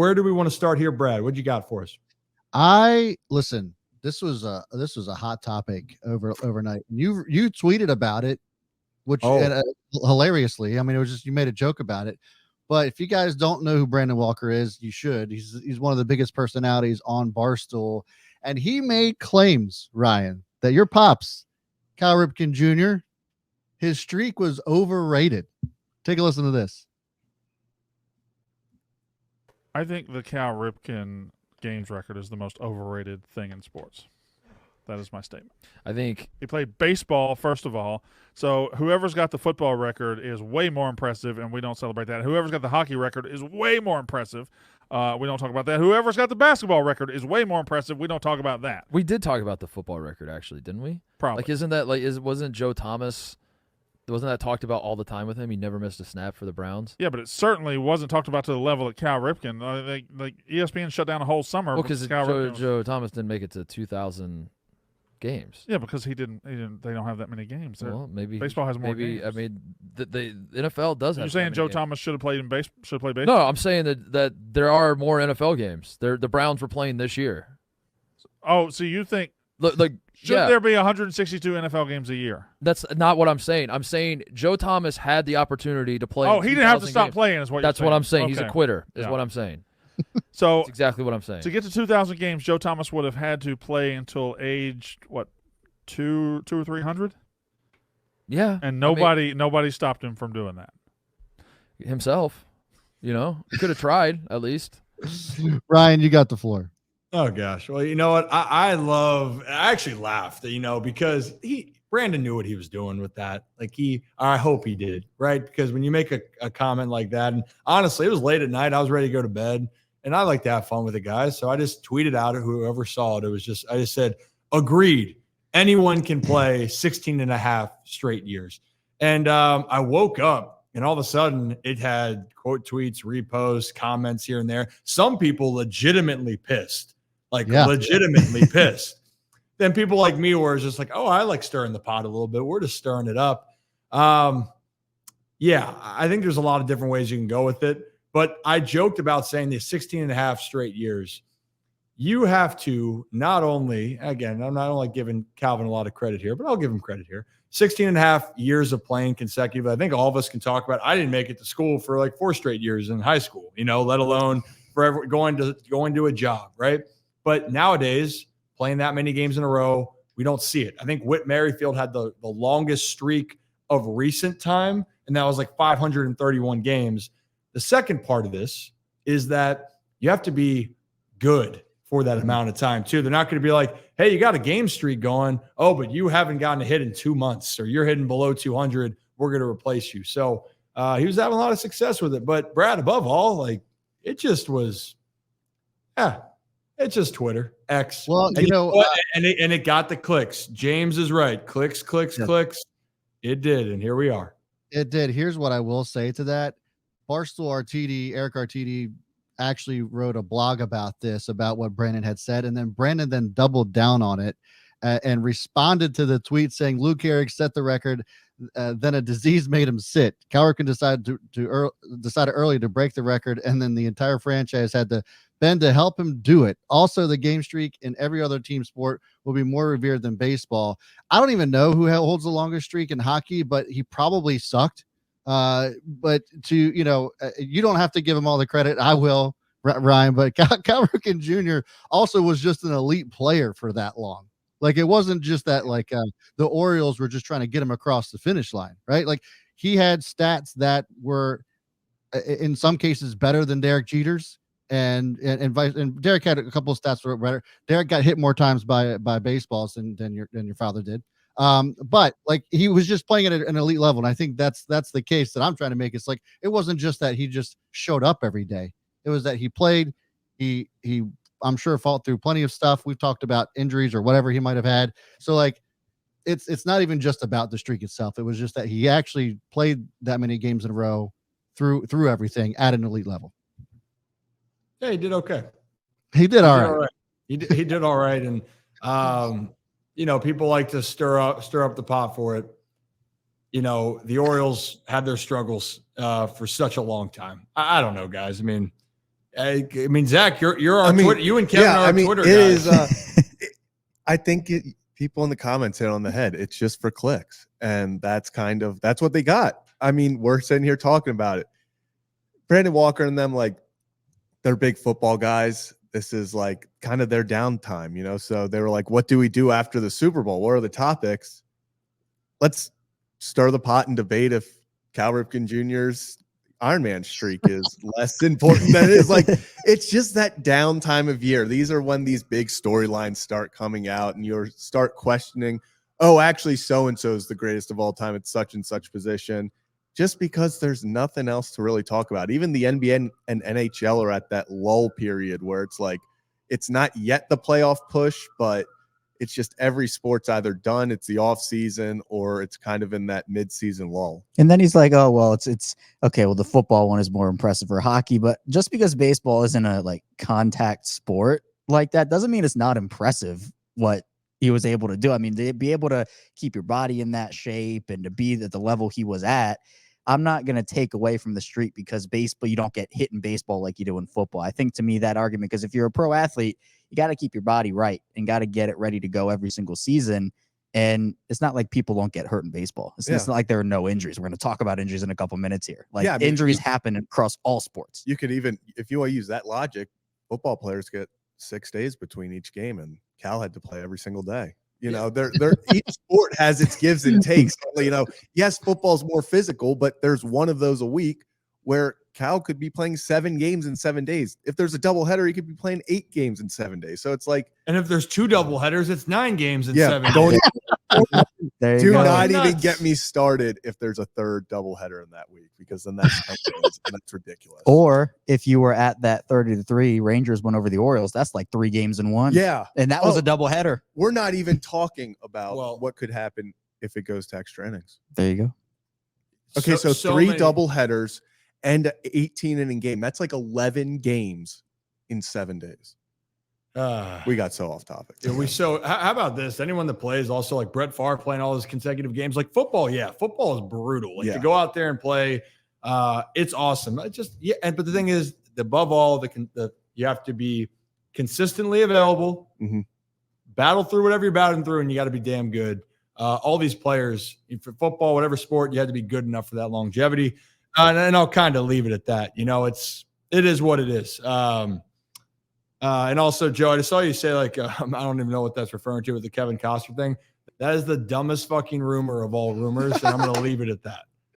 Where do we want to start here, Brad? What you got for us? Listen. This was a hot topic overnight. You tweeted about it, which hilariously. I mean, it was just you made a joke about it. But if you guys don't know who Brandon Walker is, you should. He's one of the biggest personalities on Barstool, and he made claims, Ryan, that your pops, Cal Ripken Jr., his streak was overrated. Take a listen to this. I think the Cal Ripken games record is the most overrated thing in sports. That is my statement. I think he played baseball, first of all. So whoever's got the football record is way more impressive, and we don't celebrate that. Whoever's got the hockey record is way more impressive. We don't talk about that. Whoever's got the basketball record is way more impressive. We don't talk about that. We did talk about the football record, actually, didn't we? Probably. Wasn't Joe Thomas? Wasn't that talked about all the time with him? He never missed a snap for the Browns. Yeah, but it certainly wasn't talked about to the level of Cal Ripken. Like ESPN shut down a whole summer. Well, because Joe Thomas didn't make it to 2,000 games. Yeah, because he didn't. They don't have that many games. Well, maybe baseball has more games. I mean, the NFL does have. You're saying Joe Thomas should have played baseball? No, I'm saying that there are more NFL games. The Browns were playing this year. Oh, so you think? Should there be 162 NFL games a year? That's not what I'm saying. I'm saying Joe Thomas had the opportunity to play. Oh, he didn't have to stop playing, is what you're saying. That's what I'm saying. Okay. He's a quitter, is what I'm saying. So that's exactly what I'm saying. To get to 2,000 games, Joe Thomas would have had to play until age two or 300. Yeah, and nobody stopped him from doing that. Himself, he could have tried at least. Ryan, you got the floor. Oh gosh. Well, you know what? I actually laughed, because Brandon knew what he was doing with that. I hope he did, right? Because when you make a comment like that, and honestly, it was late at night. I was ready to go to bed, and I like to have fun with the guys. So I just tweeted out at whoever saw it. I just said, agreed. Anyone can play 16 and a half straight years. And I woke up, and all of a sudden it had quote tweets, reposts, comments here and there. Some people legitimately pissed. Legitimately pissed. Then people like me were just like, oh, I like stirring the pot a little bit. We're just stirring it up. Yeah, I think there's a lot of different ways you can go with it. But I joked about saying the 16 and a half straight years. You have to not only, again, I'm not only giving Calvin a lot of credit here, but I'll give him credit here. 16 and a half years of playing consecutively. I think all of us can talk about, I didn't make it to school for 4 straight years in high school, let alone forever going to a job, right? But nowadays, playing that many games in a row, we don't see it. I think Whit Merrifield had the longest streak of recent time, and that was 531 games. The second part of this is that you have to be good for that amount of time, too. They're not going to be like, hey, you got a game streak going. Oh, but you haven't gotten a hit in 2 months, or you're hitting below 200. We're going to replace you. So he was having a lot of success with it. But, Brad, above all, it just was, it's just Twitter, X. Well, and it got the clicks. James is right. Clicks. It did, and here we are. It did. Here's what I will say to that. Barstool Eric Artidi actually wrote a blog about this, about what Brandon had said, and then Brandon doubled down on it and responded to the tweet saying Luke Eric set the record, then a disease made him sit. Cal Ripken decided early to break the record, and then the entire franchise had to bend to help him do it. Also, the game streak in every other team sport will be more revered than baseball. I don't even know who holds the longest streak in hockey, but he probably sucked. But you don't have to give him all the credit. I will, Ryan, but Cal Ripken Jr. also was just an elite player for that long. It wasn't just that the Orioles were just trying to get him across the finish line, right? He had stats that were in some cases better than Derek Jeter's, and Derek had a couple of stats that were better. Derek got hit more times by baseballs than your father did. But he was just playing at an elite level. And I think that's the case that I'm trying to make. It's it wasn't just that he just showed up every day. It was that he played, he I'm sure fought through plenty of stuff. We've talked about injuries or whatever he might've had. So it's not even just about the streak itself. It was just that he actually played that many games in a row through everything at an elite level. Yeah, he did okay. He did all right. He did all right. And, people like to stir up the pot for it. The Orioles had their struggles for such a long time. I don't know, guys. I mean, I mean, Zach, you're on Twitter. You and Kevin are on Twitter, it guys. Is. I think people in the comments hit on the head. It's just for clicks, and that's what they got. I mean, we're sitting here talking about it. Brandon Walker and them, like, they're big football guys. This is like kind of their downtime, you know? So they were like, what do we do after the Super Bowl? What are the topics? Let's stir the pot and debate if Cal Ripken Jr.'s Ironman streak is less important than it is. Like, it's just that downtime of year. These are when these big storylines start coming out and you start questioning, oh, actually, so-and-so is the greatest of all time at such and such position. Just because there's nothing else to really talk about. Even the NBA and NHL are at that lull period where it's like, it's not yet the playoff push, but it's just every sport's either done, it's the off season, or it's kind of in that mid-season lull. And then he's like, oh, well, it's okay. Well, the football one is more impressive for hockey, but just because baseball isn't a like contact sport like that doesn't mean it's not impressive what he was able to do. I mean, to be able to keep your body in that shape and to be at the level he was at, I'm not going to take away from the streak because baseball, you don't get hit in baseball like you do in football. I think to me that argument, because if you're a pro athlete, you got to keep your body right and got to get it ready to go every single season. And it's not like people don't get hurt in baseball. It's not like there are no injuries. We're going to talk about injuries in a couple minutes here. Like, injuries happen across all sports. You could even, if you want to use that logic, football players get 6 days between each game, and Cal had to play every single day. You know, they're each sport has its gives and takes. You know, yes, football's more physical, but there's one of those a week where Cal could be playing 7 games in 7 days. If there's a doubleheader, he could be playing 8 games in 7 days. So it's like, and if there's 2 doubleheaders, it's 9 games in 7 days. Do not even get me started if there's a third doubleheader in that week, because then that's 10 games, and that's ridiculous. Or if you were at that 30-3, Rangers went over the Orioles. That's like 3 games in 1. Yeah, and that was a doubleheader. We're not even talking about what could happen if it goes to extra innings. There you go. Okay, so 3 doubleheaders and an 18-inning game. That's like 11 games in 7 days. We got so off topic. How about this? Anyone that plays, also like Brett Favre playing all those consecutive games, like football. Yeah, football is brutal. Like to go out there and play, it's awesome. But the thing is, above all, you have to be consistently available, battle through whatever you're battling through, and you got to be damn good. All these players for football, whatever sport, you had to be good enough for that longevity. And I'll kind of leave it at that. You know, it is what it is. And also, Joe, I just saw you say, like, I don't even know what that's referring to with the Kevin Costner thing. That is the dumbest fucking rumor of all rumors, and I'm going to leave it at that.